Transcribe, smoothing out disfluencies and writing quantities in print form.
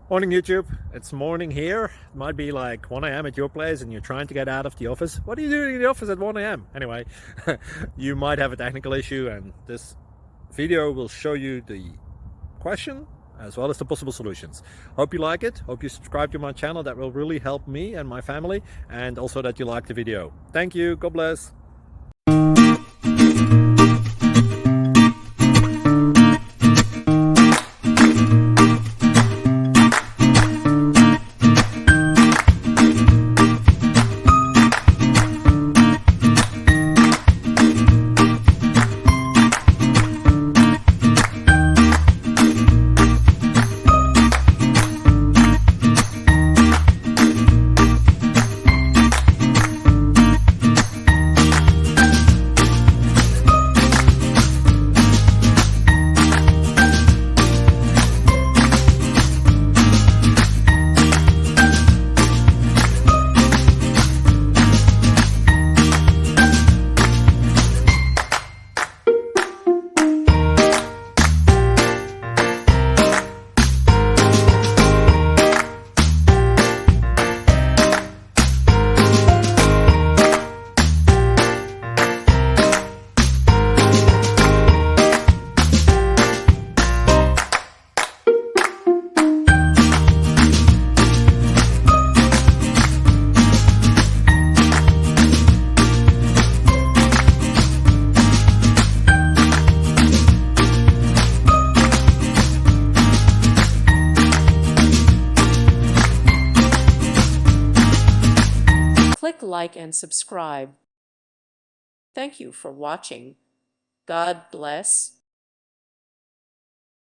Morning YouTube, it's morning here. It might be like 1 a.m. at your place and you're trying to get out of the office. What are you doing in the office at 1 a.m.? Anyway, you might have a technical issue and this video will show you the question as well as the possible solutions. Hope you like it, hope you subscribe to my channel. That will really help me and my family, and also that you like the video. Thank you, God bless. Click like and subscribe. Thank you for watching. God bless.